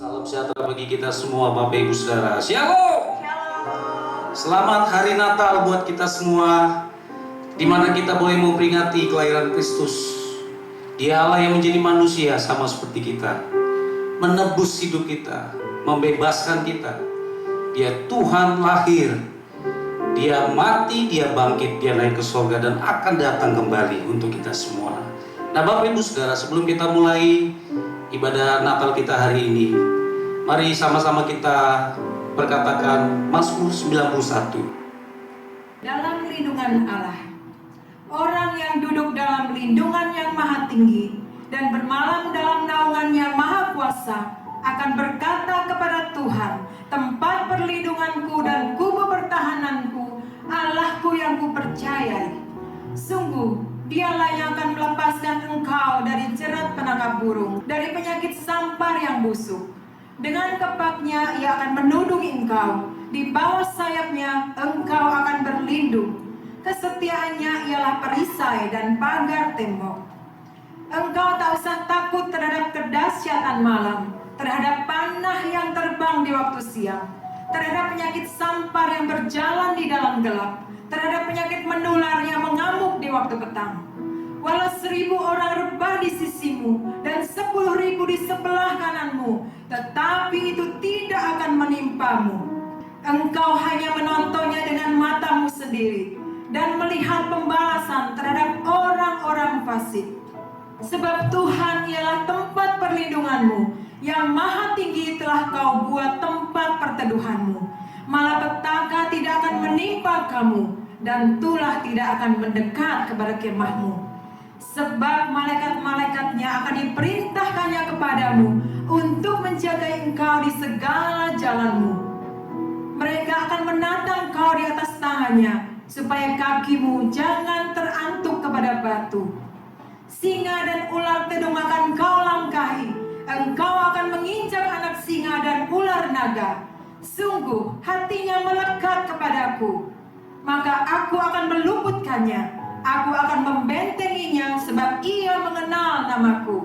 Salam sejahtera bagi kita semua Bapak Ibu Saudara. Shalom. Selamat hari Natal buat kita semua, di mana kita boleh memperingati kelahiran Kristus. Dia Allah yang menjadi manusia sama seperti kita, menebus hidup kita, membebaskan kita. Dia Tuhan lahir, Dia mati, Dia bangkit, Dia naik ke surga dan akan datang kembali untuk kita semua. Nah Bapak Ibu Saudara, sebelum kita mulai ibadah Natal kita hari ini, mari sama-sama kita perkatakan Mazmur 91. Dalam lindungan Allah, orang yang duduk dalam lindungan yang maha tinggi dan bermalam dalam naungan yang maha kuasa akan berkata kepada Tuhan, tempat perlindunganku dan kubu pertahananku, Allahku yang kupercayai. Sungguh Dialah yang akan melepaskan engkau dari jerat penangkap burung, dari penyakit sampar yang busuk. Dengan kepaknya ia akan menudungi engkau, di bawah sayapnya engkau akan berlindung. Kesetiaannya ialah perisai dan pagar tembok. Engkau tak usah takut terhadap kedahsyatan malam, terhadap panah yang terbang di waktu siang, terhadap penyakit sampar yang berjalan di dalam gelap, terhadap penyakit menular yang mengamuk di waktu petang. Walau 1000 orang rebah di sisimu dan 10.000 di sebelah kananmu, tetapi itu tidak akan menimpamu. Engkau hanya menontonnya dengan matamu sendiri dan melihat pembalasan terhadap orang-orang fasik. Sebab Tuhan ialah tempat perlindunganmu, yang maha tinggi telah kau buat tempat perteduhanmu. Malapetaka tidak akan menimpa kamu, dan tulah tidak akan mendekat kepada kemahmu. Sebab malaikat-malaikatnya akan diperintahkannya kepadamu untuk menjaga engkau di segala jalanmu. Mereka akan menatang engkau di atas tangannya, supaya kakimu jangan terantuk kepada batu. Singa dan ular tedung akan kau langkahi, engkau akan menginjak anak singa dan ular naga. Sungguh hatinya melekat kepadaku, maka aku akan meluputkannya. Aku akan membentenginya sebab ia mengenal namaku.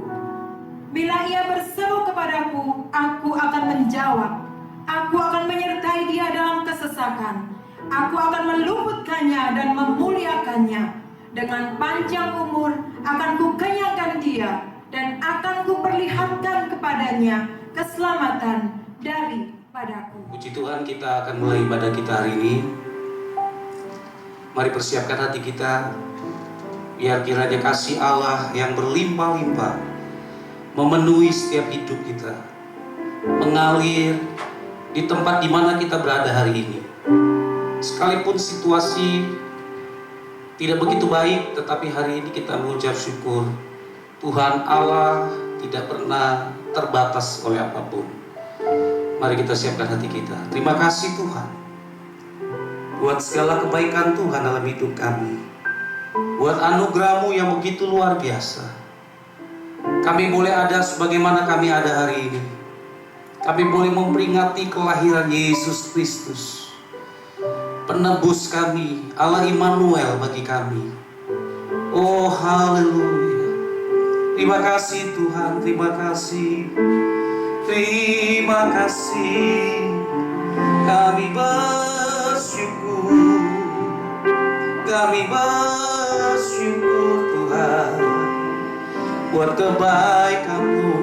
Bila ia berseru kepadaku, aku akan menjawab. Aku akan menyertai dia dalam kesesakan. Aku akan meluputkannya dan memuliakannya. Dengan panjang umur akan kukenyangkan dia, dan akan kuperlihatkan kepadanya keselamatan daripadaku. Puji Tuhan, kita akan mulai ibadah kita hari ini. Mari persiapkan hati kita, biar kiranya kasih Allah yang berlimpah-limpah memenuhi setiap hidup kita, mengalir di tempat di mana kita berada hari ini. Sekalipun situasi tidak begitu baik, tetapi hari ini kita mengucap syukur. Tuhan Allah tidak pernah terbatas oleh apapun. Mari kita siapkan hati kita. Terima kasih Tuhan buat segala kebaikan Tuhan dalam hidup kami, buat anugerah-Mu yang begitu luar biasa. Kami boleh ada sebagaimana kami ada hari ini. Kami boleh memperingati kelahiran Yesus Kristus, penebus kami, Allah Immanuel bagi kami. Oh haleluya. Terima kasih Tuhan, terima kasih. Terima kasih. Kami bersyukur, kami bersyukur Tuhan buat kebaikan-Mu,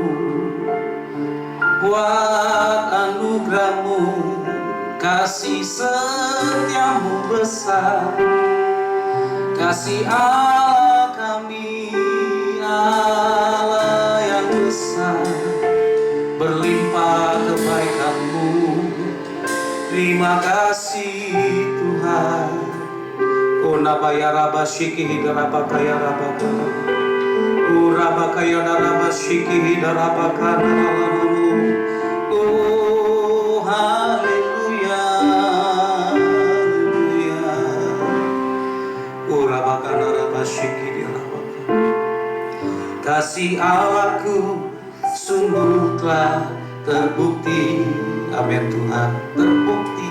buat anugerah-Mu, kasih setia-Mu besar, kasih Allah kami, Allah yang besar, berlimpah kebaikan-Mu. Terima kasih Tuhan. Nabaya raba shiki hidaraba kaya raba kana. Uraba kaya daraba shiki hidaraba kana. Oh haleluya, haleluya. Uraba kana raba shiki hidaraba kana. Kasih Allahku sungguh telah terbukti. Amin Tuhan, terbukti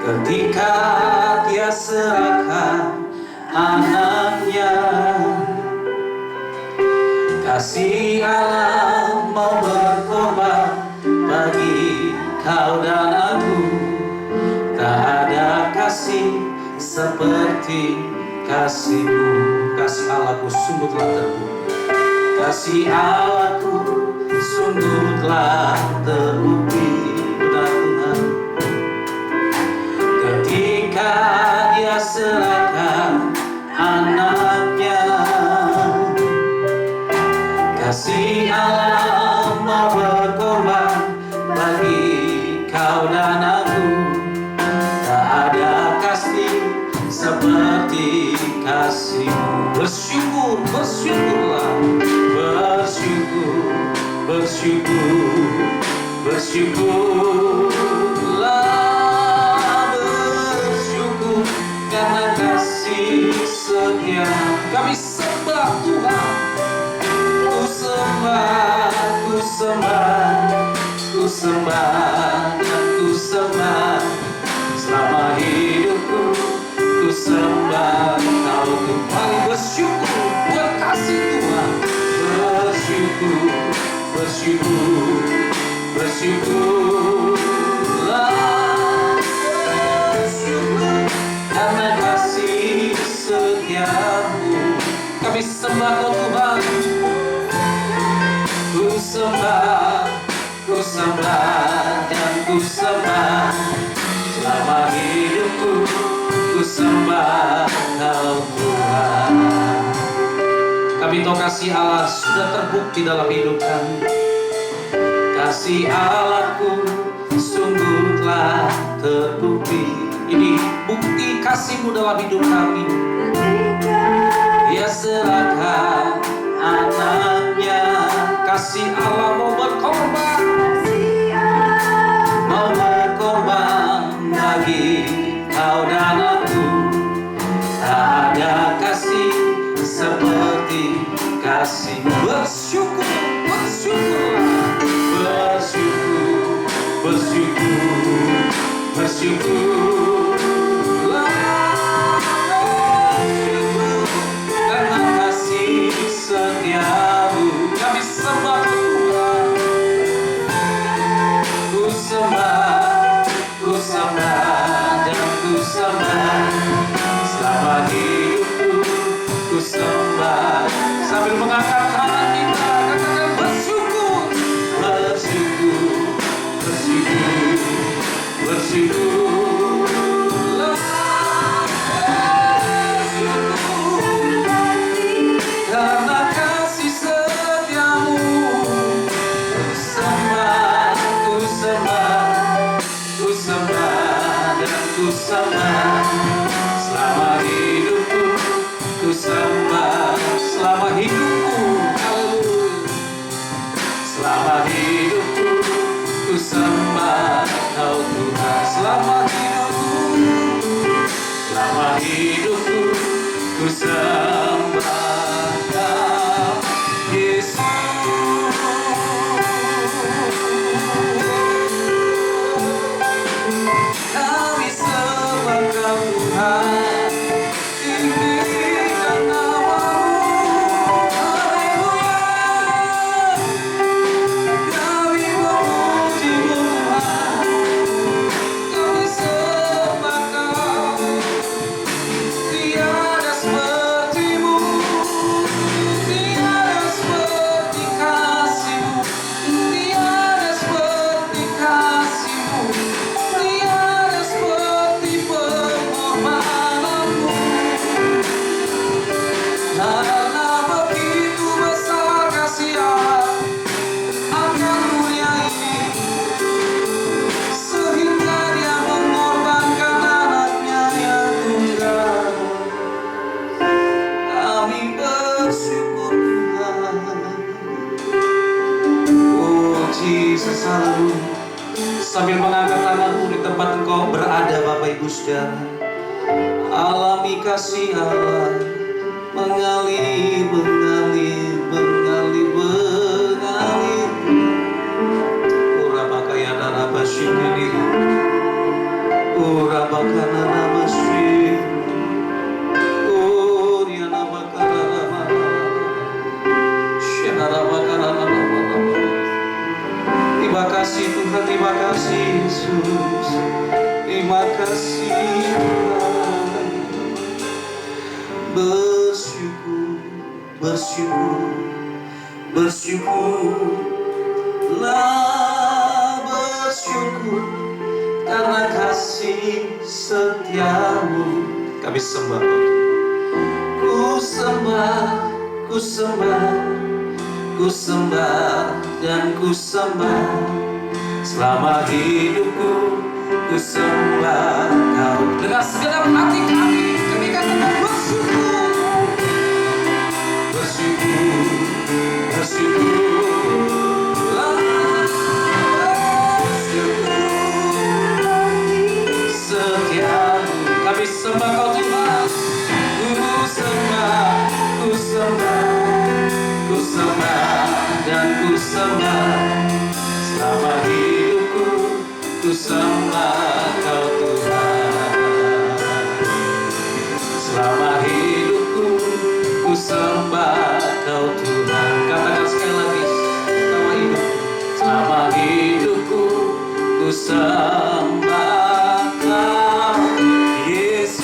ketika Dia serahkan anaknya. Kasih Allah mau berkorban Kau dan aku, tak ada kasih seperti kasih-Mu. Kasih Allahku sungguh telah terbukti. Kasih Allahku sungguh telah terbukti. Benar Tuhan, ketika Dia serahkan anaknya. Kasih Allah mau berkorban bagi kau dan aku. Tak ada kasih seperti kasih-Mu. Bersyukur, bersyukurlah, bersyukur, bersyukur, bersyukurlah, bersyukur karena kasih setia. Kami sembah Tuhan, ku sembah, ku sembah, ku sembah, dan ku sembah selama hidupku. Ku sembah Kau Tuhan. Mari bersyukur buat kasih Tuhan. Bersyukur, bersyukur, bersyukurlah, bersyukur karena kasih setia-Mu. Kami sembah Kau Tuhan. Ku sembah, ku sembah, dan ku sembah selama hidupku. Ku sembah Kau Tuhan. Kami tahu kasih Allah sudah terbukti dalam hidup kami. Kasih Allahku sungguh telah terbukti. Ini bukti kasih-Mu dalam hidup kami. Dia serahkan anaknya. Kasih Allah mau berkorban, mau berkorban bagi kau dan aku. Tak ada kasih seperti kasih-Mu. Bersyukur, bersyukur, bersyukur, bersyukur, bersyukurlah, bersyukur karena kasih setia-Mu. Kami sembah Tuhan. Ku sembah, ku sembah, dan ku sembah selama hidupku. Ku sembah sambil mengangkat tangan kita, katakan bersyukur, bersyukur, bersyukur, bersyukurlah, bersyukur karena kasih setia-Mu. Ku sembah, ku sembah, ku sembah, dan ku sembah selama hidupku. Ku sembah selama hidupku. Haleluya. Selama hidupku ku sembah Kau Tuhan. Selama hidupku, selama hidupku ku sembah Kau Yesus. Kami sembah Kau Tuhan. Selalu sambil mengangkat tanganmu di tempat engkau berada, Bapak Ibu Saudara, alami kasih Allah mengalir, mengalir, mengalir, mengalir. Urabakayana rabasyikini, urabakana rabasyik, uriana bakara rabana, syenara bakara rabana. Terima kasih Tuhan, terima kasih Yesus, terima kasih Tuhan. Bersyukur, bersyukur, bersyukurlah, bersyukur karena kasih setiamu. Kami sembah Tuhan. Ku sembah, ku sembah, ku sembah dan ku sembah. Selama hidupku ku sembah Kau. Dengan segenap hati kami tetap bersyukur. Bersyukur, bersyukurlah, bersyukur setiamu. Kami sembah Kau Tuhan. Ku sembah, ku sembah, ku sembah dan ku sembah. Selama hidupku ku sembah Kau Tuhan. Selama hidupku ku sembah Kau Tuhan. Katakan sekali lagi, selama hidup, selama hidupku ku sembah Kau Yesus.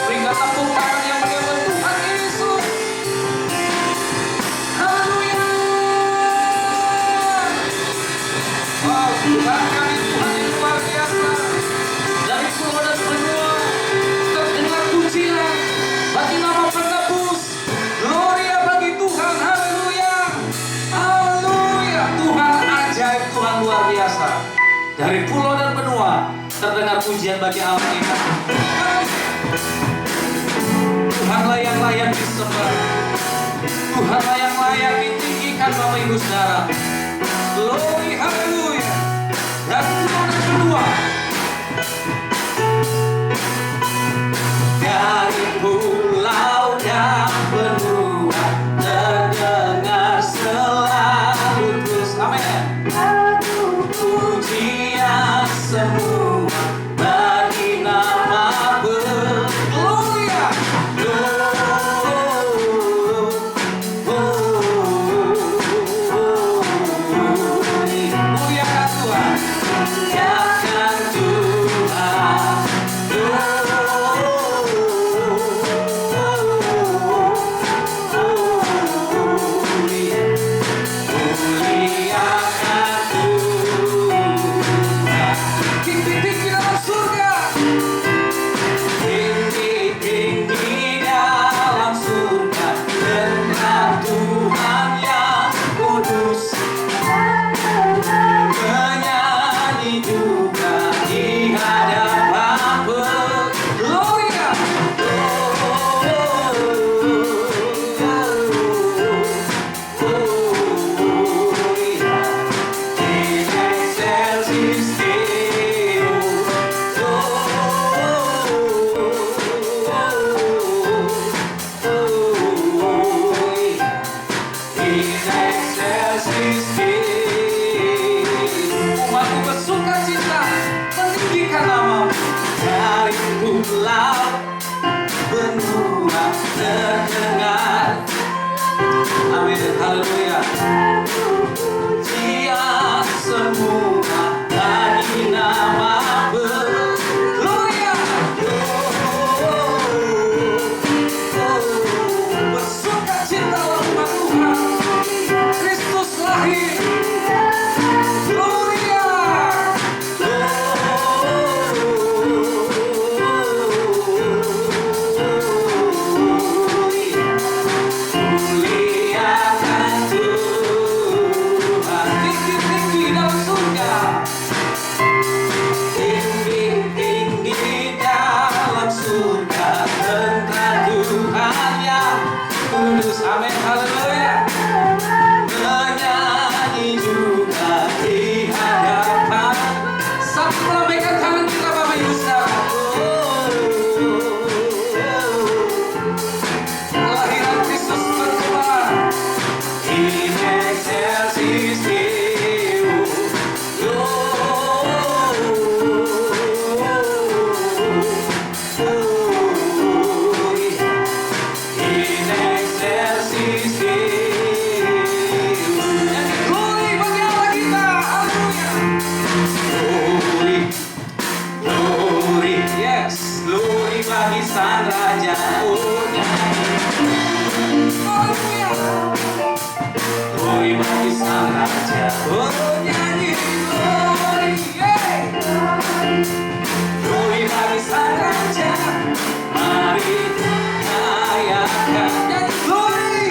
Berikan tepuk tangan yang meriah buat Tuhan Yesus. Haleluya. Wow, Tuhan kami, Tuhan yang luar biasa. Dari pulau dan benua terdengar pujian bagi nama penebus. Gloria bagi Tuhan. Haleluya. Haleluya. Tuhan ajaib, Tuhan luar biasa. Dari pulau dan benua terdengar pujian bagi Allah kita. Tuhanlah yang layak disembah. Tuhanlah yang layak ditinggikan Bapak Ibu Saudara. Glory, haleluya. Dan pulau dan benua, dari pulau dan benua terdengar selalu terus, amin. Pujian semua bagi nama Gloria. Muliakan Tuhan, muliakan Tuhan. Muliakan Tuhan. Tinggi-tinggi dalam surga, tinggi-tinggi dalam surga, dengar Tuhan yang kudus. Menyanyi juga di hadapan Gloria. In excelsis Deo. In excelsis Deo. Umatku bersuka cita meninggikan namamu. Dari pulau benua terdengar, amin, haleluya. Pujian semua bagi nama Gloria. Bersuka citalah umat Tuhan, Kristus lahir. Gloria. Muliakan Tuhan, tinggi-tinggi dalam surga. raja. Oh nyanyi. Glory bagi sang raja. Oh nyanyi. Glory, yeah. Glory bagi sang raja. Mari rayakan. Nyanyi glory.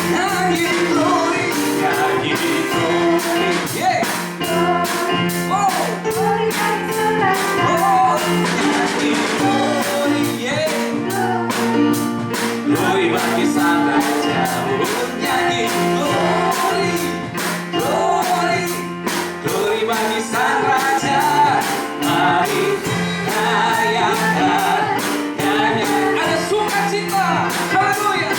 Nyanyi glory. Nyanyi glory, yeah. Oh, oh, nyanyi glory, yeah. Glory bagi sang raja. Oh nyanyi glory. Glory. Glory bagi sang raja. Mari rayakan. Nyanyi. Ada sukacita. Haleluya.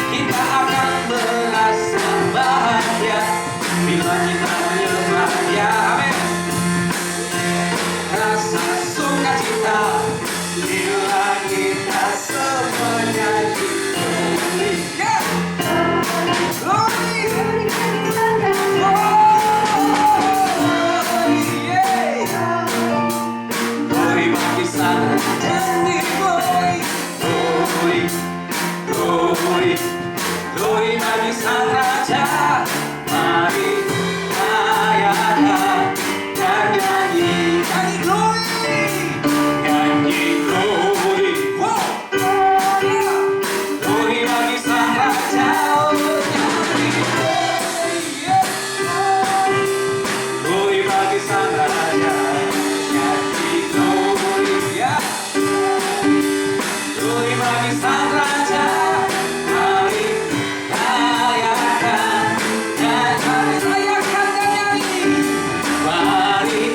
Kita akan merasa bahagia bila kita menyembah Dia. Amin. Rasa sukacita bila kita semua nyanyi glory. Yeah. Glory. Glory, yeah. Glory bagi sang raja. Glory. Glory. Glory. Glory bagi sang raja. Mari rayakan dan nyanyi. Nyanyi glory. Nyanyi glory. Wow. Glory bagi sang raja. Oh, nyanyi glory. Yeah. Glory bagi sang raja. Nyanyi glory. Yeah. Glory bagi sang raja. Mari rayakan dan nyanyi. Mari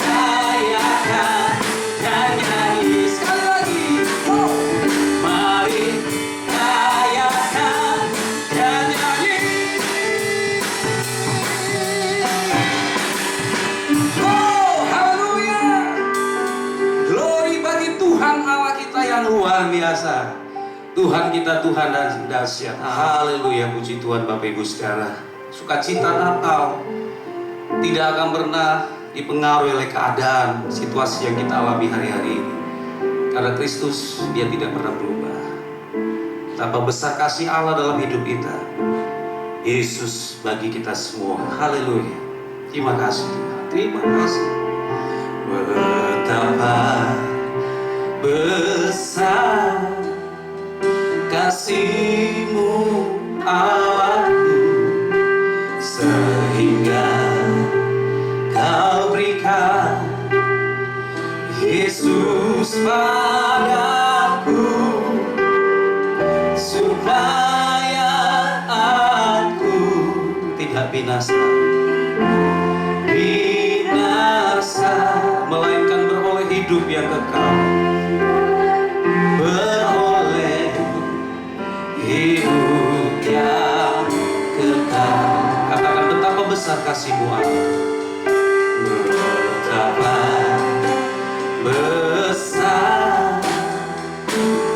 rayakan dan nyanyi. Sekali lagi. Oh. Mari rayakan dan nyanyi. Oh, haleluya. Glory bagi Tuhan Allah kita yang luar biasa. Tuhan kita Tuhan dan dahsyat. Haleluya, puji Tuhan Bapak Ibu saudara. Sukacita Natal tidak akan pernah dipengaruhi oleh keadaan, situasi yang kita alami hari-hari ini. Karena Kristus, Dia tidak pernah berubah. Betapa besar kasih Allah dalam hidup kita. Yesus bagi kita semua. Haleluya. Terima kasih Tuhan. Terima kasih. Betapa besar kasih-Mu Allahku, sehingga Kau berikan Yesus padaku, supaya aku tidak binasa, melainkan beroleh hidup yang kekal. Beroleh hidup yang kekal. Katakan, betapa besar kasih-Mu Allah. Betapa besar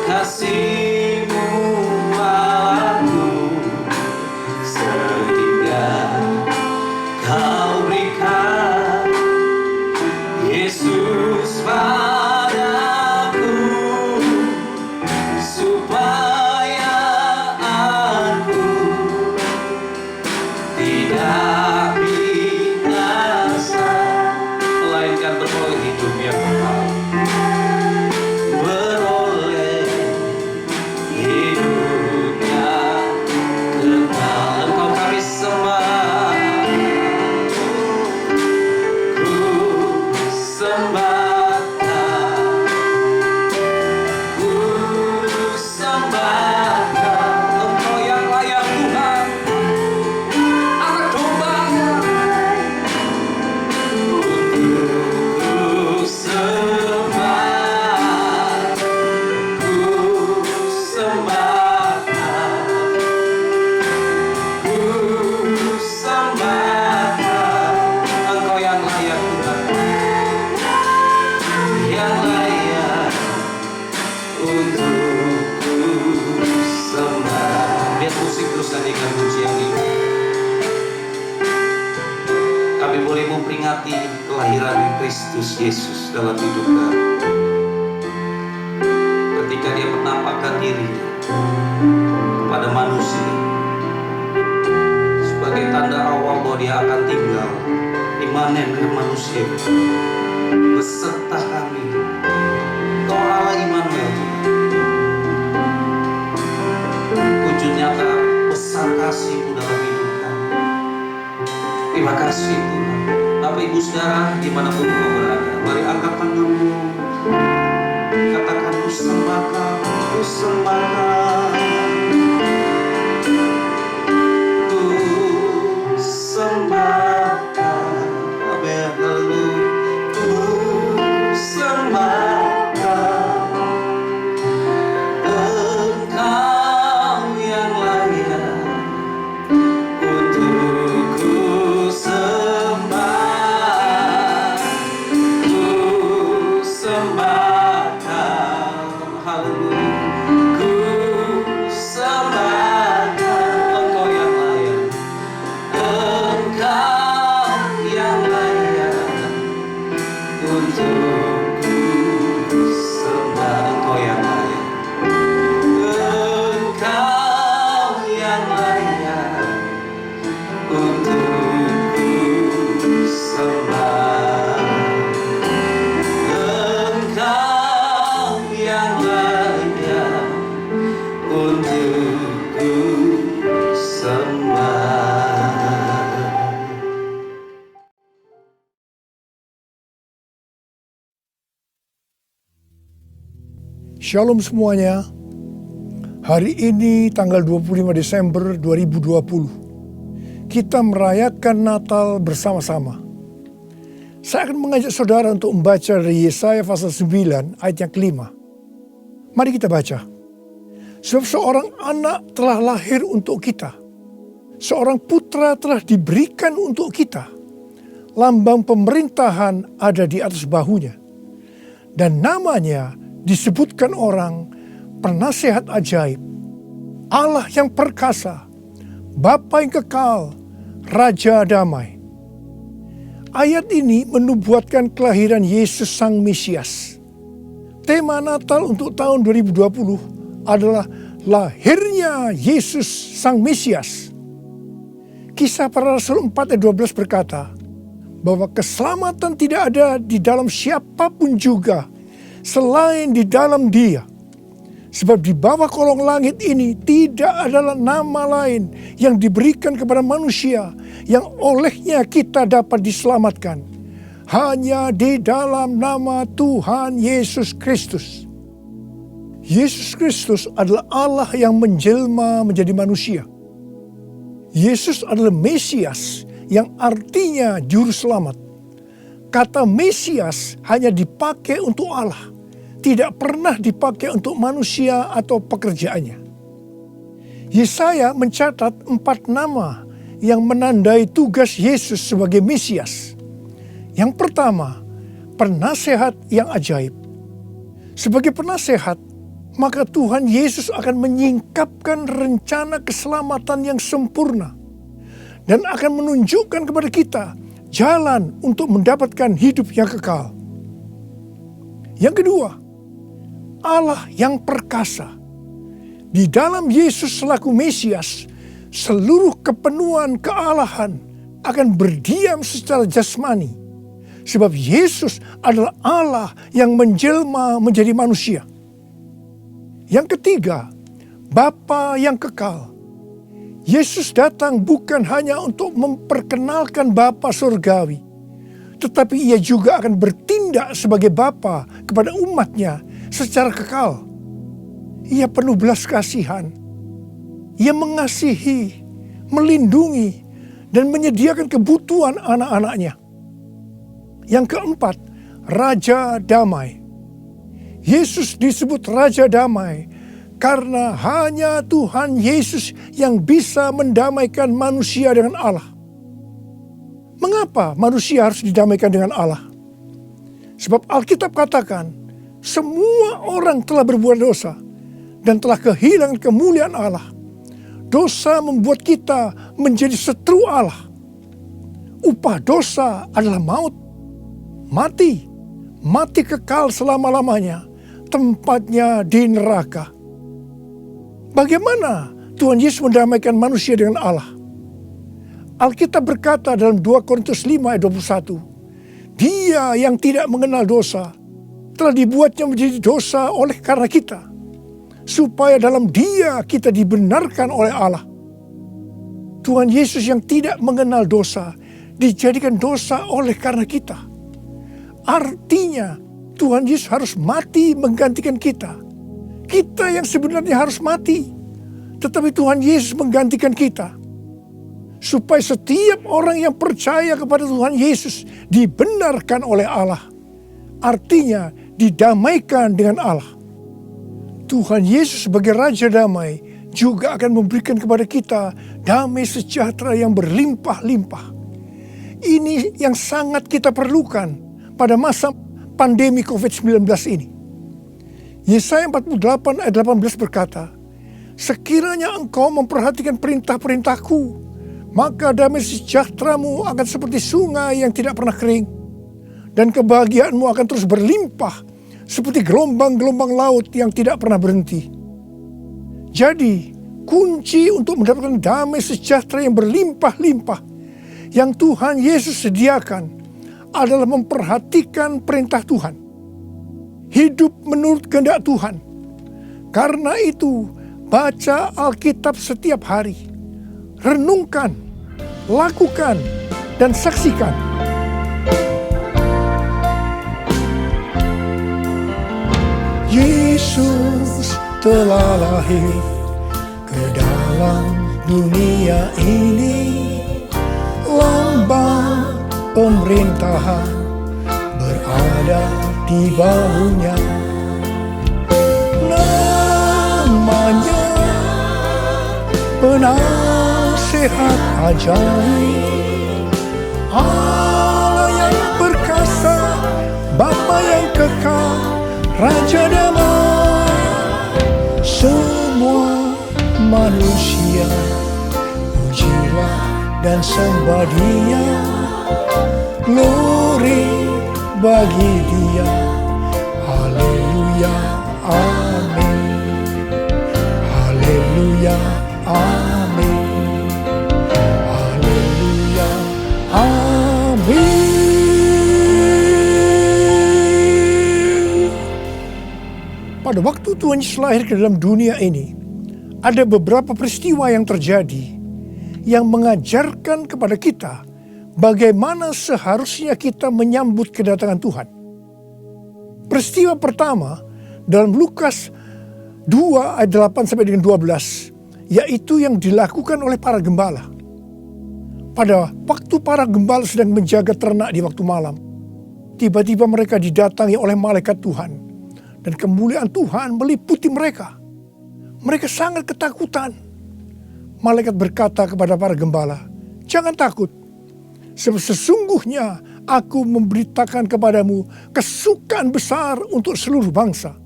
kasih-Mu Allahku, sehingga Kau berikan Yesus padaku, supaya aku tidak binasa, melainkan beroleh hidup yang kekal. Beroleh hidup yang kekal. Engkau kami sembah, ku sembah, ku sembah Engkau yang layak Tuhan, Anak Domba. Ku sembah, ku sembah, ku sembah Engkau yang layak Tuhan, yang layak untuk ku sembah. Biar musik terus nyanyikan pujian ini. Kami boleh memperingati kelahiran Kristus Yesus dalam hidup kami. ketika dia menampakkan diri kepada manusia sebagai tanda awal bahwa dia akan tinggal imanen dengan manusia beserta kami. Kau Allah Immanuel, wujud nyata besar kasih-Mu dalam hidup kami. Terima kasih Tuhan. Bapak Ibu Saudara dimanapun kau berada, mari angkat tanganmu, katakan ku sembah Kau, ku sembah Kau, ku sembah Kau, haleluya, ku sembah Kau, Engkau yang layak untuk ku sembah, ku sembah Kau, haleluya, ku sembah Kau, Engkau yang layak, Engkau yang layak untuk ku sembah, Engkau yang layak, Engkau yang layak untuk ku sembah, Engkau yang layak untuk ku sembah. Shalom semuanya. Hari ini tanggal 25 Desember 2020. Kita merayakan Natal bersama-sama. Saya akan mengajak saudara untuk membaca dari Yesaya pasal 9 ayat yang kelima. Mari kita baca. Sebab seorang anak telah lahir untuk kita. Seorang putra telah diberikan untuk kita. Lambang pemerintahan ada di atas bahunya. Dan namanya disebutkan orang Penasehat Ajaib, Allah yang perkasa, Bapa yang kekal, Raja Damai. Ayat ini menubuatkan kelahiran Yesus Sang Mesias. Tema Natal untuk tahun 2020 adalah lahirnya Yesus Sang Mesias. Kisah Para Rasul 4 ayat 12 berkata bahwa keselamatan tidak ada di dalam siapapun juga selain di dalam Dia. Sebab di bawah kolong langit ini tidak ada nama lain yang diberikan kepada manusia yang olehnya kita dapat diselamatkan. Hanya di dalam nama Tuhan Yesus Kristus. Yesus Kristus adalah Allah yang menjelma menjadi manusia. Yesus adalah Mesias yang artinya juru selamat. Kata Mesias hanya dipakai untuk Allah, tidak pernah dipakai untuk manusia atau pekerjaannya. Yesaya mencatat 4 nama yang menandai tugas Yesus sebagai Mesias. Yang pertama, penasehat yang ajaib. Sebagai penasehat, maka Tuhan Yesus akan menyingkapkan rencana keselamatan yang sempurna dan akan menunjukkan kepada kita jalan untuk mendapatkan hidup yang kekal. Yang kedua, Allah yang perkasa. Di dalam Yesus selaku Mesias, seluruh kepenuhan kealahan akan berdiam secara jasmani. Sebab Yesus adalah Allah yang menjelma menjadi manusia. Yang ketiga, Bapa yang kekal. Yesus datang bukan hanya untuk memperkenalkan Bapa surgawi, tetapi ia juga akan bertindak sebagai Bapa kepada umatnya secara kekal. Ia penuh belas kasihan. Ia mengasihi, melindungi, dan menyediakan kebutuhan anak-anaknya. Yang keempat, Raja Damai. Yesus disebut Raja Damai karena hanya Tuhan Yesus yang bisa mendamaikan manusia dengan Allah. Mengapa manusia harus didamaikan dengan Allah? Sebab Alkitab katakan, semua orang telah berbuat dosa dan telah kehilangan kemuliaan Allah. Dosa membuat kita menjadi setru Allah. Upah dosa adalah maut, mati kekal selama-lamanya, tempatnya di neraka. Bagaimana Tuhan Yesus mendamaikan manusia dengan Allah? Alkitab berkata dalam 2 Korintus 5 ayat 21, Dia yang tidak mengenal dosa telah dibuatnya menjadi dosa oleh karena kita, supaya dalam Dia kita dibenarkan oleh Allah. Tuhan Yesus yang tidak mengenal dosa dijadikan dosa oleh karena kita. Artinya Tuhan Yesus harus mati menggantikan kita. Kita yang sebenarnya harus mati, tetapi Tuhan Yesus menggantikan kita. Supaya setiap orang yang percaya kepada Tuhan Yesus dibenarkan oleh Allah. Artinya didamaikan dengan Allah. Tuhan Yesus sebagai Raja Damai juga akan memberikan kepada kita damai sejahtera yang berlimpah-limpah. Ini yang sangat kita perlukan pada masa pandemi COVID-19 ini. Yesaya 48 ayat 18 berkata, Sekiranya engkau memperhatikan perintah-perintahku, maka damai sejahteramu akan seperti sungai yang tidak pernah kering. Dan kebahagiaanmu akan terus berlimpah seperti gelombang-gelombang laut yang tidak pernah berhenti. Jadi, kunci untuk mendapatkan damai sejahtera yang berlimpah-limpah yang Tuhan Yesus sediakan adalah memperhatikan perintah Tuhan. Hidup menurut kehendak Tuhan. Karena itu, baca Alkitab setiap hari. Renungkan, lakukan, dan saksikan. Yesus telah lahir ke dalam dunia ini. Lambang pemerintahan berada di bahunya. Namanya Penasehat Ajaib, Allah yang perkasa, Bapa yang kekal, Raja Damai. Semua manusia pujilah dan sembah Dia, glory bagi Dia. Haleluya, amin. Haleluya, amin. Haleluya, amin. Pada waktu Tuhan Yesus lahir ke dalam dunia ini, ada beberapa peristiwa yang terjadi yang mengajarkan kepada kita bagaimana seharusnya kita menyambut kedatangan Tuhan. Peristiwa pertama dalam Lukas 2 ayat 8 sampai dengan 12, yaitu yang dilakukan oleh para gembala. Pada waktu para gembala sedang menjaga ternak di waktu malam, tiba-tiba mereka didatangi oleh malaikat Tuhan. Dan kemuliaan Tuhan meliputi mereka. Mereka sangat ketakutan. Malaikat berkata kepada para gembala, "Jangan takut. Sebab sesungguhnya aku memberitakan kepadamu kesukaan besar untuk seluruh bangsa.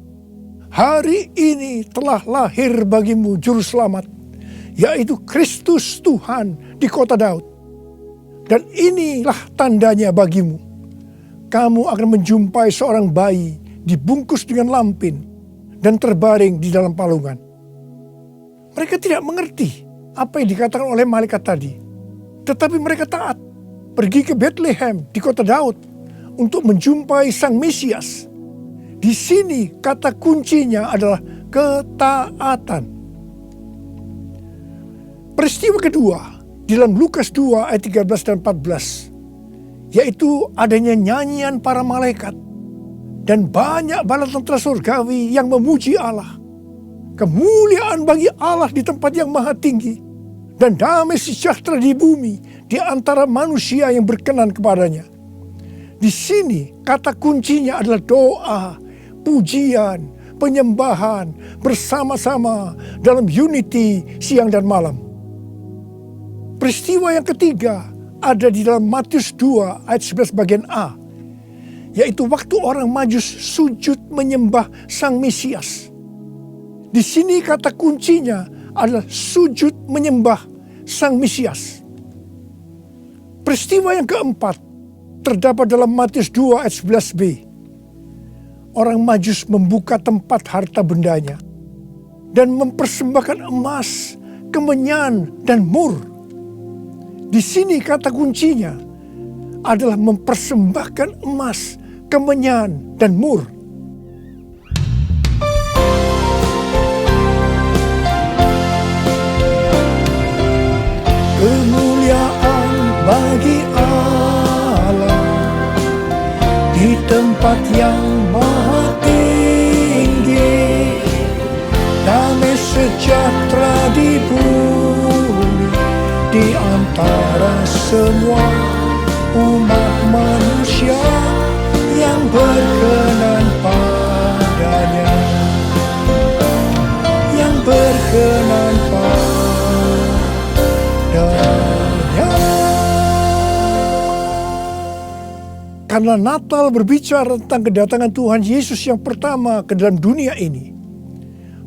Hari ini telah lahir bagimu juru selamat, yaitu Kristus Tuhan di kota Daud. Dan inilah tandanya bagimu. Kamu akan menjumpai seorang bayi dibungkus dengan lampin dan terbaring di dalam palungan." Mereka tidak mengerti apa yang dikatakan oleh malaikat tadi. Tetapi mereka taat, pergi ke Bethlehem di kota Daud untuk menjumpai Sang Mesias. Di sini kata kuncinya adalah ketaatan. Peristiwa kedua di dalam Lukas 2 ayat 13 dan 14, yaitu adanya nyanyian para malaikat dan banyak bala tentara surgawi yang memuji Allah. Kemuliaan bagi Allah di tempat yang maha tinggi, dan damai sejahtera di bumi di antara manusia yang berkenan kepadanya. Di sini kata kuncinya adalah doa, pujian, penyembahan bersama-sama dalam unity siang dan malam. Peristiwa yang ketiga ada di dalam Matius 2 ayat 11 bagian A, yaitu waktu orang Majus sujud menyembah Sang Mesias. Di sini kata kuncinya adalah sujud menyembah Sang Mesias. Peristiwa yang keempat terdapat dalam Matius 2 ayat 11b. orang Majus membuka tempat harta bendanya dan mempersembahkan emas, kemenyan, dan mur. Di sini kata kuncinya adalah mempersembahkan emas, kemenyan, dan mur. Kemuliaan bagi Allah di tempat yang maha tinggi, damai sejahtera di bumi di antara semua umat manusia yang berkenan padanya, yang berkenan padanya. Karena Natal berbicara tentang kedatangan Tuhan Yesus yang pertama ke dalam dunia ini,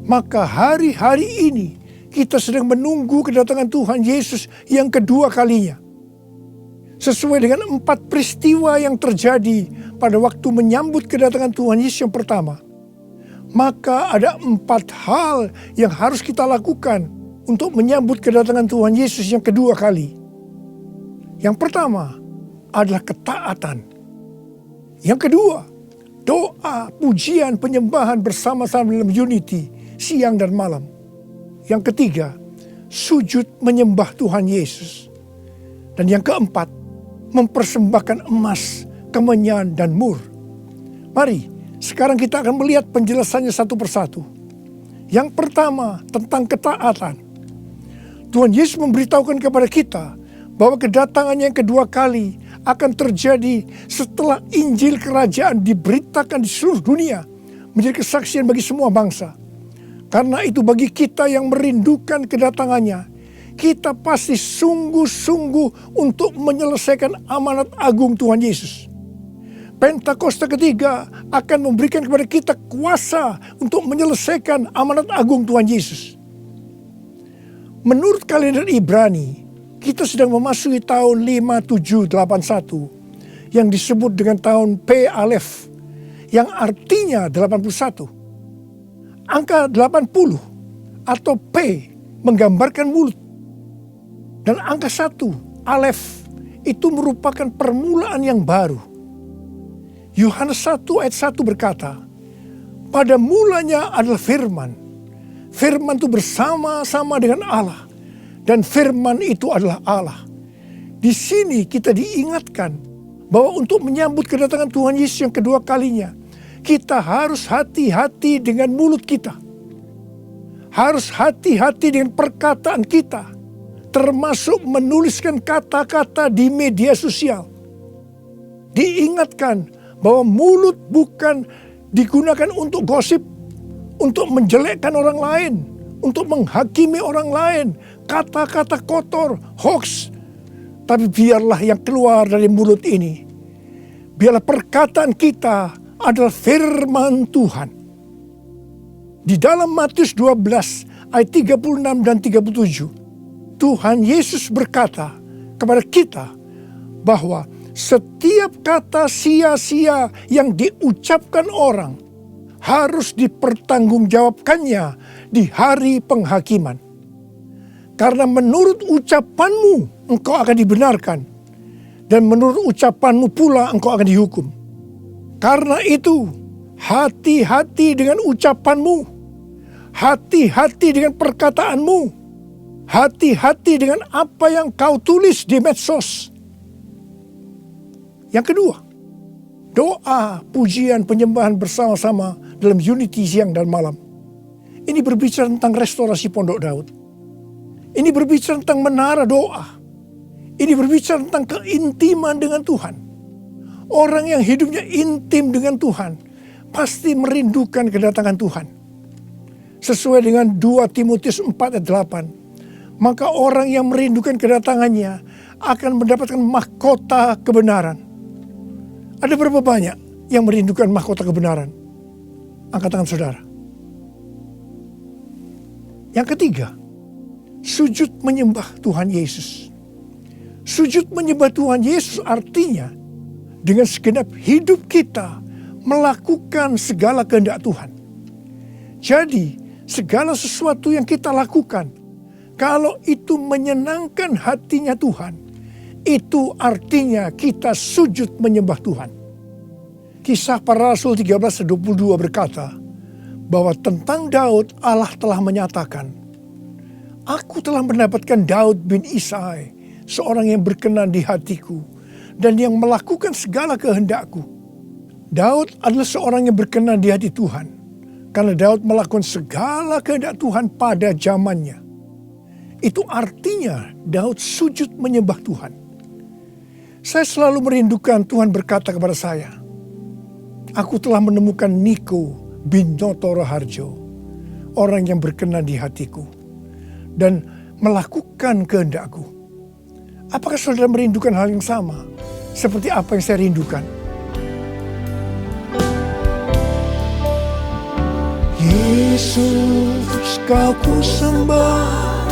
maka hari-hari ini kita sedang menunggu kedatangan Tuhan Yesus yang kedua kalinya. Sesuai dengan 4 peristiwa yang terjadi pada waktu menyambut kedatangan Tuhan Yesus yang pertama, maka ada 4 hal yang harus kita lakukan untuk menyambut kedatangan Tuhan Yesus yang kedua kali. Yang pertama adalah ketaatan. Yang kedua, doa, pujian, penyembahan bersama-sama dalam unity, siang dan malam. Yang ketiga, sujud menyembah Tuhan Yesus. Dan yang keempat, mempersembahkan emas, kemenyan, dan mur. Mari, sekarang kita akan melihat penjelasannya satu persatu. Yang pertama, tentang ketaatan. Tuhan Yesus memberitahukan kepada kita bahwa kedatangannya yang kedua kali akan terjadi setelah Injil Kerajaan diberitakan di seluruh dunia, menjadi kesaksian bagi semua bangsa. Karena itu bagi kita yang merindukan kedatangannya, kita pasti sungguh-sungguh untuk menyelesaikan amanat agung Tuhan Yesus. Pentakosta ketiga akan memberikan kepada kita kuasa untuk menyelesaikan amanat agung Tuhan Yesus. Menurut kalender Ibrani, kita sedang memasuki tahun 5781 yang disebut dengan tahun P Alef, yang artinya 81. Angka 80 atau P menggambarkan mulut. Dan angka 1, Alef, itu merupakan permulaan yang baru. Yohanes 1 ayat 1 berkata, pada mulanya adalah firman. Firman itu bersama-sama dengan Allah. Dan firman itu adalah Allah. Di sini kita diingatkan bahwa untuk menyambut kedatangan Tuhan Yesus yang kedua kalinya, kita harus hati-hati dengan mulut kita. Harus hati-hati dengan perkataan kita, termasuk menuliskan kata-kata di media sosial. Diingatkan bahwa mulut bukan digunakan untuk gosip, untuk menjelekkan orang lain, untuk menghakimi orang lain, kata-kata kotor, hoax. Tapi biarlah yang keluar dari mulut ini, biarlah perkataan kita adalah firman Tuhan. Di dalam Matius 12 ayat 36 dan 37, Tuhan Yesus berkata kepada kita bahwa setiap kata sia-sia yang diucapkan orang harus dipertanggungjawabkannya di hari penghakiman. Karena menurut ucapanmu engkau akan dibenarkan, dan menurut ucapanmu pula engkau akan dihukum. Karena itu, hati-hati dengan ucapanmu, hati-hati dengan perkataanmu, hati-hati dengan apa yang kau tulis di medsos. Yang kedua, doa, pujian, penyembahan bersama-sama dalam unity siang dan malam. Ini berbicara tentang restorasi Pondok Daud. Ini berbicara tentang menara doa. Ini berbicara tentang keintiman dengan Tuhan. Orang yang hidupnya intim dengan Tuhan pasti merindukan kedatangan Tuhan. Sesuai dengan 2 Timotius 4 ayat 8. Maka orang yang merindukan kedatangannya akan mendapatkan mahkota kebenaran. Ada berapa banyak yang merindukan mahkota kebenaran? Angkat tangan saudara. Yang ketiga, sujud menyembah Tuhan Yesus. Sujud menyembah Tuhan Yesus artinya dengan segenap hidup kita melakukan segala kehendak Tuhan. Jadi, segala sesuatu yang kita lakukan, kalau itu menyenangkan hatinya Tuhan, itu artinya kita sujud menyembah Tuhan. Kisah Para Rasul 13:22 berkata bahwa tentang Daud Allah telah menyatakan, "Aku telah mendapatkan Daud bin Isai, seorang yang berkenan di hatiku dan yang melakukan segala kehendakku." Daud adalah seorang yang berkenan di hati Tuhan karena Daud melakukan segala kehendak Tuhan pada zamannya. Itu artinya Daud sujud menyembah Tuhan. Saya selalu merindukan Tuhan berkata kepada saya, "Aku telah menemukan Niko bin Noto Raharjo, orang yang berkenan di hatiku dan melakukan kehendakku." Apakah saudara merindukan hal yang sama seperti apa yang saya rindukan? Yesus, kau ku sembah,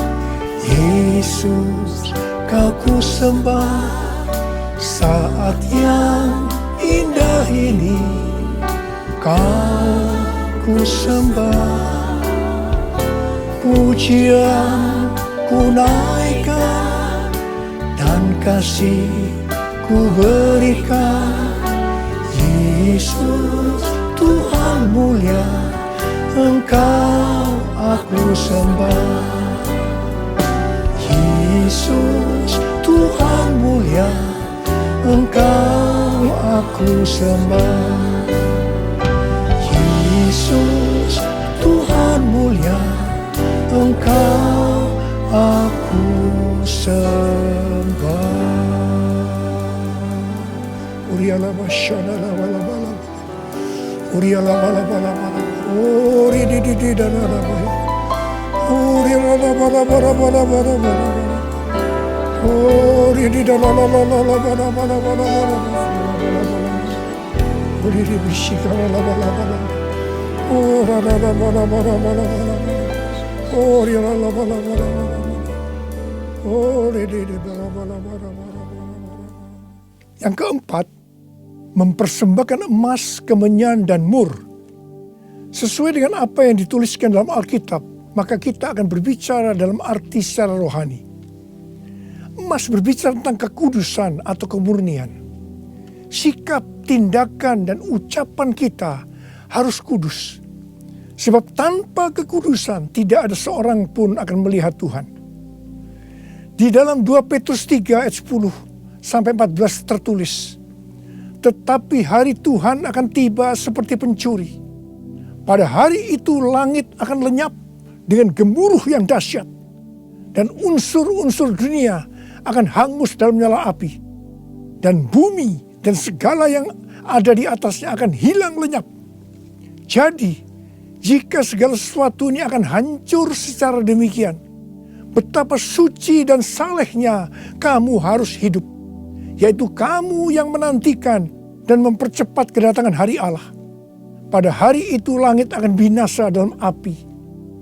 Yesus, kau ku sembah, saat yang indah ini kau ku sembah, pujian ku naikkan dan kasih ku berikan. Yesus, Tuhan mulia, Engkau aku sembah. Yesus, Tuhan mulia, Engkau aku sembah. Yesus, Tuhan mulia, Engkau aku sembah. Uriala masyana la wala wala, Uriala wala wala wala, Uri di di da da da, Uriala wala wala wala wala wala, Uri di da la la la la la wala wala wala wala, Uri di bishika la wala wala, Ora la la wala wala wala wala, Uriala la wala wala wala, Uri di wala wala wala wala. Yang keempat, mempersembahkan emas, kemenyan, dan mur. Sesuai dengan apa yang dituliskan dalam Alkitab, maka kita akan berbicara dalam arti secara rohani. Emas berbicara tentang kekudusan atau kemurnian. Sikap, tindakan, dan ucapan kita harus kudus. Sebab tanpa kekudusan tidak ada seorang pun akan melihat Tuhan. Di dalam 2 Petrus 3 ayat 10 sampai 14 tertulis, "Tetapi hari Tuhan akan tiba seperti pencuri. Pada hari itu langit akan lenyap dengan gemuruh yang dahsyat, dan unsur-unsur dunia akan hangus dalam nyala api, dan bumi dan segala yang ada di atasnya akan hilang lenyap. Jadi, jika segala sesuatu ini akan hancur secara demikian, betapa suci dan salehnya kamu harus hidup, yaitu kamu yang menantikan dan mempercepat kedatangan hari Allah. Pada hari itu langit akan binasa dalam api,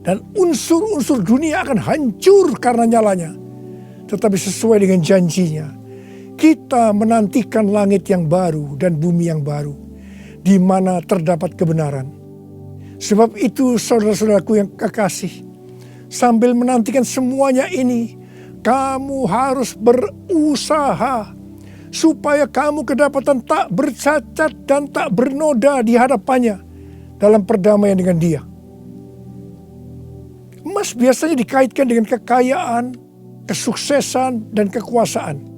dan unsur-unsur dunia akan hancur karena nyalanya. Tetapi sesuai dengan janjinya, kita menantikan langit yang baru dan bumi yang baru, di mana terdapat kebenaran. Sebab itu saudara-saudaraku yang kekasih, sambil menantikan semuanya ini, kamu harus berusaha supaya kamu kedapatan tak bercacat dan tak bernoda di hadapannya dalam perdamaian dengan Dia. Emas biasanya dikaitkan dengan kekayaan, kesuksesan, dan kekuasaan.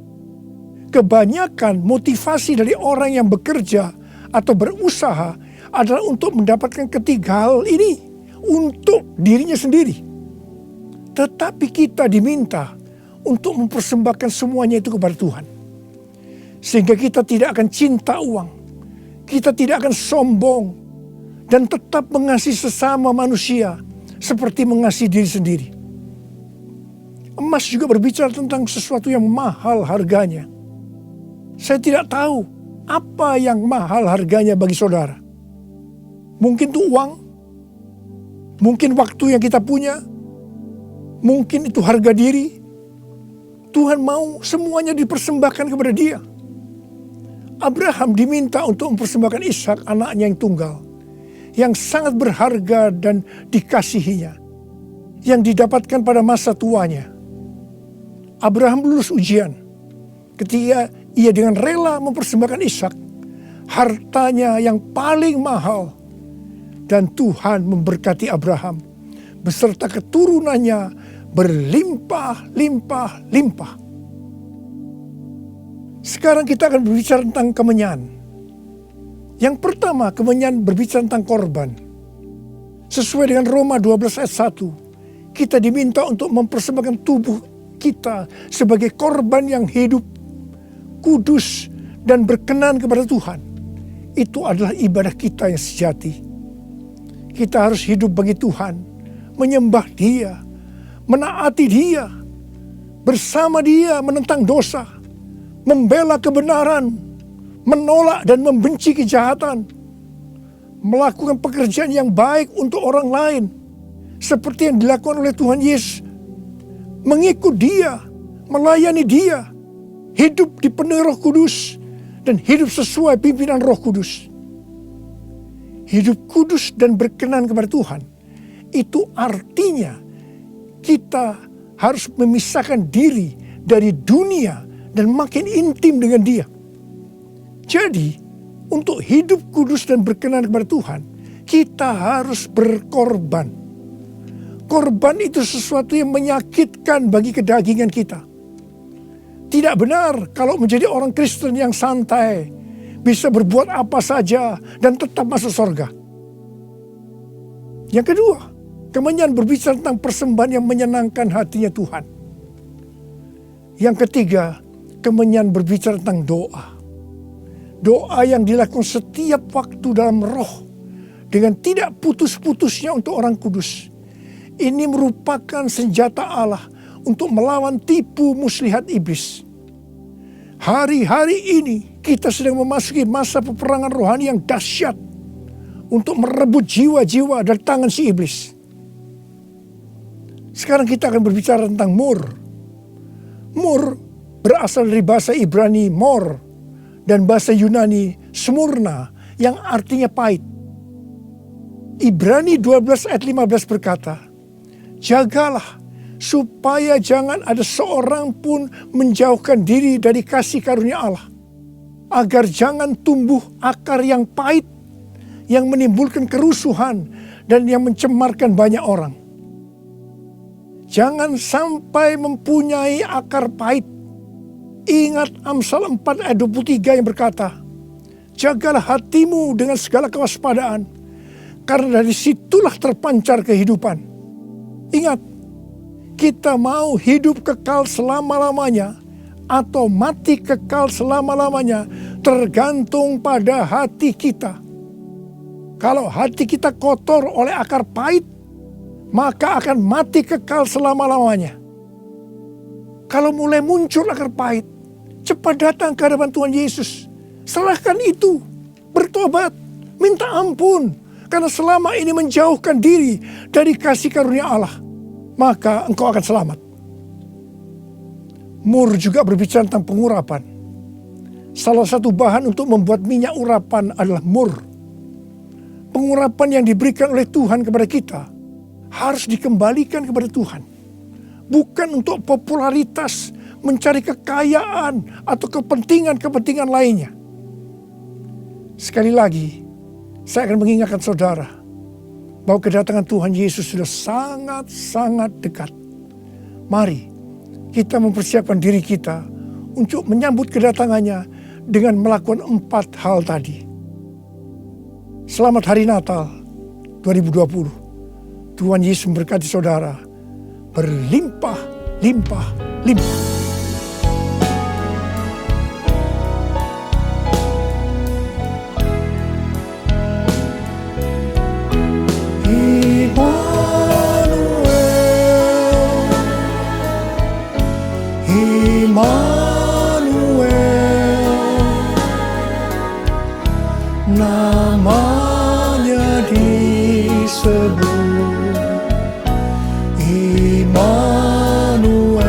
Kebanyakan motivasi dari orang yang bekerja atau berusaha adalah untuk mendapatkan ketiga hal ini untuk dirinya sendiri. Tetapi kita diminta untuk mempersembahkan semuanya itu kepada Tuhan. Sehingga kita tidak akan cinta uang, kita tidak akan sombong, dan tetap mengasihi sesama manusia seperti mengasihi diri sendiri. Emas juga berbicara tentang sesuatu yang mahal harganya. Saya tidak tahu apa yang mahal harganya bagi saudara. Mungkin itu uang, mungkin waktu yang kita punya, mungkin itu harga diri. Tuhan mau semuanya dipersembahkan kepada Dia. Abraham diminta untuk mempersembahkan Ishak, anaknya yang tunggal, yang sangat berharga dan dikasihinya, yang didapatkan pada masa tuanya. Abraham lulus ujian ketika ia dengan rela mempersembahkan Ishak, hartanya yang paling mahal, dan Tuhan memberkati Abraham beserta keturunannya berlimpah-limpah-limpah. Sekarang kita akan berbicara tentang kemenyan. Yang pertama, kemenyan berbicara tentang korban. Sesuai dengan Roma 12 ayat 1, kita diminta untuk mempersembahkan tubuh kita sebagai korban yang hidup, kudus, dan berkenan kepada Tuhan. Itu adalah ibadah kita yang sejati. Kita harus hidup bagi Tuhan, menyembah Dia, menaati Dia, bersama Dia menentang dosa, membela kebenaran, menolak dan membenci kejahatan, melakukan pekerjaan yang baik untuk orang lain, seperti yang dilakukan oleh Tuhan Yesus, mengikut Dia, melayani Dia, hidup dipenuhi Roh Kudus, dan hidup sesuai pimpinan Roh Kudus. Hidup kudus dan berkenan kepada Tuhan, itu artinya kita harus memisahkan diri dari dunia dan makin intim dengan Dia. Jadi, untuk hidup kudus dan berkenan kepada Tuhan, kita harus berkorban. Korban itu sesuatu yang menyakitkan bagi kedagingan kita. Tidak benar kalau menjadi orang Kristen yang santai, bisa berbuat apa saja dan tetap masuk surga. Yang kedua, kemenyan berbicara tentang persembahan yang menyenangkan hatinya Tuhan. Yang ketiga, kemenyan berbicara tentang doa. Doa yang dilakukan setiap waktu dalam roh, dengan tidak putus-putusnya untuk orang kudus. Ini merupakan senjata Allah untuk melawan tipu muslihat iblis. Hari-hari ini kita sedang memasuki masa peperangan rohani yang dahsyat untuk merebut jiwa-jiwa dari tangan si iblis. Sekarang kita akan berbicara tentang mur. Mur berasal dari bahasa Ibrani mor dan bahasa Yunani smurna yang artinya pahit. Ibrani 12 ayat 15 berkata, "Jagalah supaya jangan ada seorang pun menjauhkan diri dari kasih karunia Allah, agar jangan tumbuh akar yang pahit, yang menimbulkan kerusuhan dan yang mencemarkan banyak orang." Jangan sampai mempunyai akar pahit. Ingat Amsal 4 ayat 23 yang berkata, "Jagalah hatimu dengan segala kewaspadaan, karena dari situlah terpancar kehidupan." Ingat, kita mau hidup kekal selama-lamanya atau mati kekal selama-lamanya tergantung pada hati kita. Kalau hati kita kotor oleh akar pahit, maka akan mati kekal selama-lamanya. Kalau mulai muncul akar pahit, cepat datang ke hadapan Tuhan Yesus. Serahkan itu, bertobat, minta ampun. Karena selama ini menjauhkan diri dari kasih karunia Allah, maka engkau akan selamat. Mur juga berbicara tentang pengurapan. Salah satu bahan untuk membuat minyak urapan adalah mur. Pengurapan yang diberikan oleh Tuhan kepada kita harus dikembalikan kepada Tuhan. Bukan untuk popularitas, mencari kekayaan, atau kepentingan-kepentingan lainnya. Sekali lagi, saya akan mengingatkan saudara bahwa kedatangan Tuhan Yesus sudah sangat-sangat dekat. Mari kita mempersiapkan diri kita untuk menyambut kedatangannya dengan melakukan 4 hal tadi. Selamat Hari Natal 2020. Tuhan Yesus memberkati saudara berlimpah-limpah-limpah. Namanya disebut Immanuel.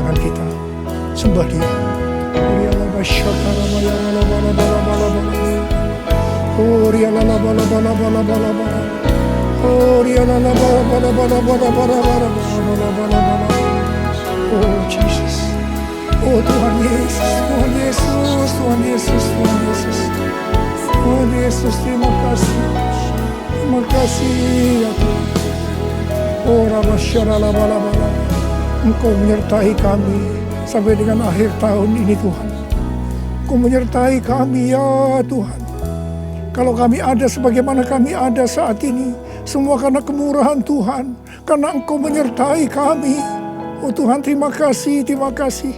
tangan kita. Sembah Dia. Oh Jesus. Oh Tuhan Yesus, Tuhan Yesus, Tuhan Yesus, Tuhan Yesus. Tuhan Yesus, terima kasih. Terima kasih ya Tuhan. Oh Rabasyaralabalabala. Engkau menyertai kami sampai dengan akhir tahun ini Tuhan. Engkau menyertai kami ya Tuhan. Kalau kami ada sebagaimana kami ada saat ini, semua karena kemurahan Tuhan, karena Engkau menyertai kami. Oh Tuhan, terima kasih, terima kasih.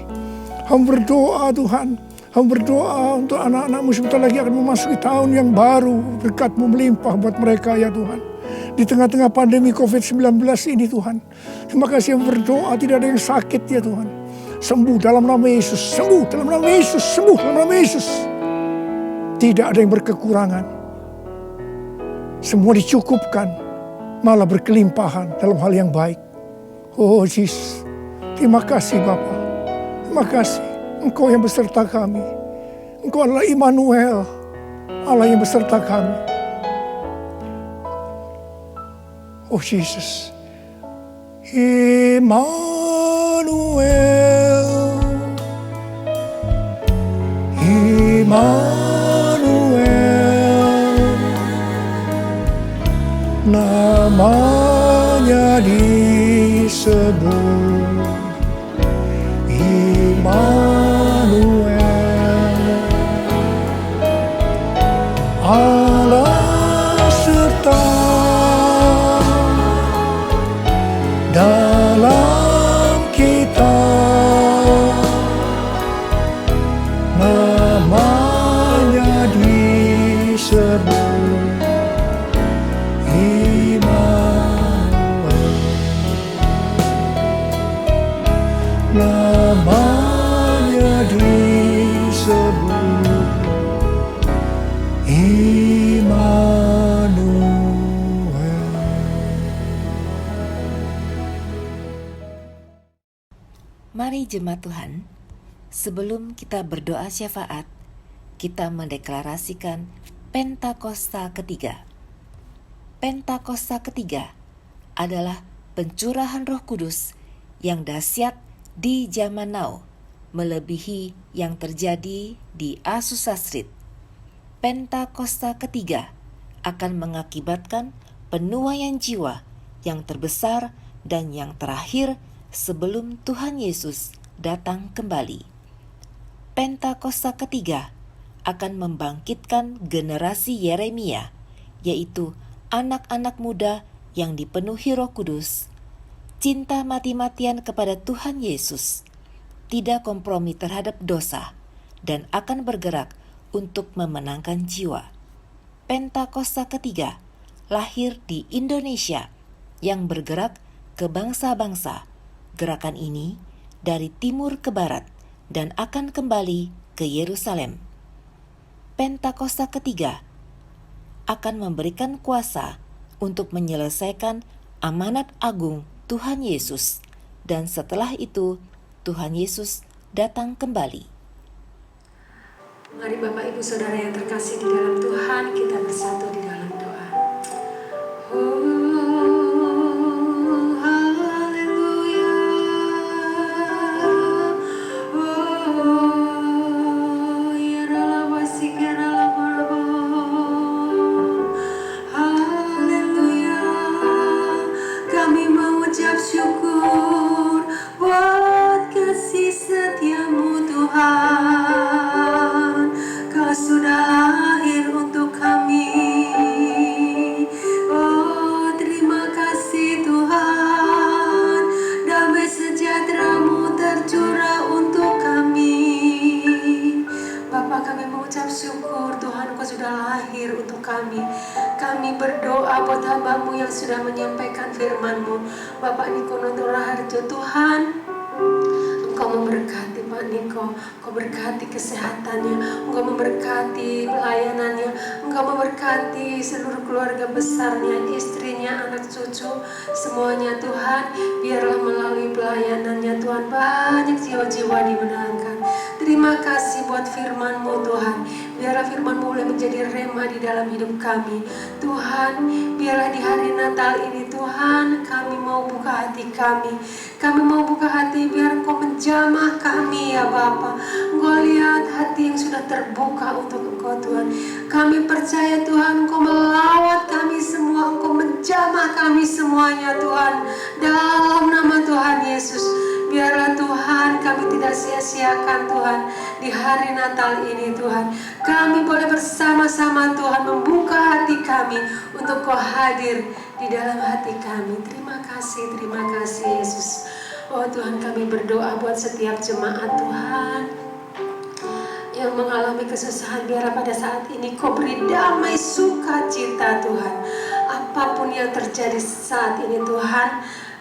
Hamba berdoa Tuhan, hamba berdoa untuk anak-anak-Mu sebentar lagi akan memasuki tahun yang baru. Berkat-Mu melimpah buat mereka ya Tuhan. Di tengah-tengah pandemi COVID-19 ini Tuhan. Terima kasih, hamba berdoa tidak ada yang sakit ya Tuhan. Sembuh dalam nama Yesus, sembuh dalam nama Yesus, sembuh dalam nama Yesus. Tidak ada yang berkekurangan. Semua dicukupkan, malah berkelimpahan dalam hal yang baik. Oh Jesus, terima kasih Bapa. Terima kasih, Engkau yang beserta kami. Engkau adalah Immanuel, Allah yang beserta kami. Oh Jesus, Immanuel, Immanuel, namanya disebut Immanuel, Allah serta dalam kita, namanya disebut Immanuel, namanya disebut Immanuel. Mari jemaat Tuhan, sebelum kita berdoa syafaat, kita mendeklarasikan Pentakosta ketiga. Pentakosta ketiga adalah pencurahan Roh Kudus yang dahsyat di zaman now, melebihi yang terjadi di Azusa Street. Pentakosta ketiga akan mengakibatkan penuaian jiwa yang terbesar dan yang terakhir sebelum Tuhan Yesus datang kembali. Pentakosta ketiga akan membangkitkan generasi Yeremia, yaitu anak-anak muda yang dipenuhi Roh Kudus, cinta mati-matian kepada Tuhan Yesus, tidak kompromi terhadap dosa, dan akan bergerak untuk memenangkan jiwa. Pentakosta ketiga lahir di Indonesia yang bergerak ke bangsa-bangsa. Gerakan ini dari timur ke barat dan akan kembali ke Yerusalem. Pentakosta ketiga akan memberikan kuasa untuk menyelesaikan amanat agung Tuhan Yesus, dan setelah itu Tuhan Yesus datang kembali. Mari Bapak Ibu Saudara yang terkasih di dalam Tuhan, kita bersatu di dalam doa. Kami berdoa buat hamba-Mu yang sudah menyampaikan firman-Mu, Bapak Niko Notora Harjo. Tuhan, Engkau memberkati Pak Niko, Engkau berkati kesehatannya, Engkau memberkati pelayanannya, Engkau memberkati seluruh keluarga besarnya, istrinya, anak cucu, semuanya Tuhan. Biarlah melalui pelayanan pelayanannya Tuhan, banyak jiwa-jiwa dimenangkan. Terima kasih buat firman-Mu Tuhan. Biarlah firman-Mu boleh menjadi rema di dalam hidup kami. Tuhan, biarlah di hari Natal ini Tuhan, kami mau buka hati kami. Kami mau buka hati biar Engkau menjamah kami ya Bapa. Engkau lihat hati yang sudah terbuka untuk Engkau Tuhan. Kami percaya Tuhan, Engkau melawat kami semua, Engkau menjamah kami semuanya Tuhan. Dalam nama Tuhan Yesus, biarlah Tuhan kami tidak sia-siakan Tuhan di hari Natal ini Tuhan. Kami boleh bersama-sama Tuhan membuka hati kami untuk Kau hadir di dalam hati kami. Terima kasih Yesus. Oh Tuhan, kami berdoa buat setiap jemaat Tuhan yang mengalami kesusahan. Biarlah pada saat ini Kau beri damai sukacita Tuhan. Apapun yang terjadi saat ini Tuhan,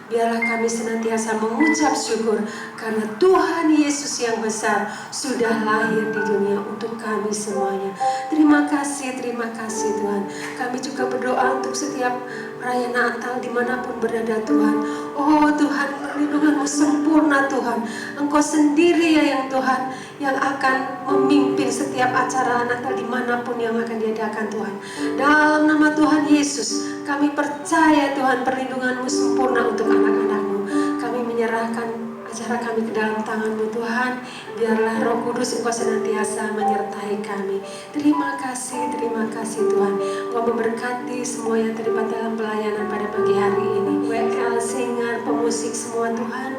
biarlah kami senantiasa mengucap syukur karena Tuhan Yesus yang besar sudah lahir di dunia untuk kami semuanya. Terima kasih Tuhan. Kami juga berdoa untuk setiap raya Natal dimanapun berada Tuhan. Oh Tuhan, perlindungan-Mu sempurna Tuhan. Engkau sendiri ya yang Tuhan yang akan memimpin setiap acara Natal dimanapun yang akan diadakan Tuhan. Dalam nama Tuhan Yesus, kami percaya Tuhan perlindungan-Mu sempurna untuk anak-anak-Mu. Kami menyerahkan acara kami ke dalam tangan-Mu Tuhan. Biarlah Roh Kudus Engkau senantiasa menyertai kami. Terima kasih Tuhan. Engkau memberkati semua yang terlibat dalam pelayanan pada pagi hari ini. WL, singer, pemusik semua Tuhan.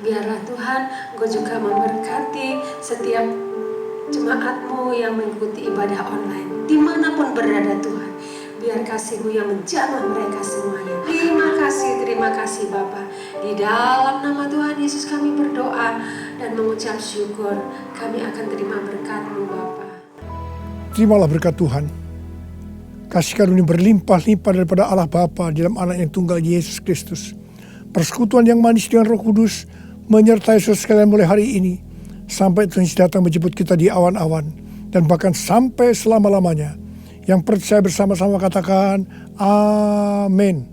Biarlah Tuhan Engkau juga memberkati setiap jemaat-Mu yang mengikuti ibadah online dimanapun berada Tuhan. Biar kasih-Mu yang menjamah mereka semuanya. Terima kasih Bapa. Di dalam nama Tuhan Yesus kami berdoa dan mengucap syukur. Kami akan terima berkat-Mu Bapa. Terimalah berkat Tuhan. Kasih karunia berlimpah-limpah daripada Allah Bapa di dalam anak yang tunggal Yesus Kristus. Persekutuan yang manis dengan Roh Kudus menyertai saudara sekalian mulai hari ini sampai Tuhan datang menjemput kita di awan-awan dan bahkan sampai selama-lamanya. Yang percaya bersama-sama katakan amin.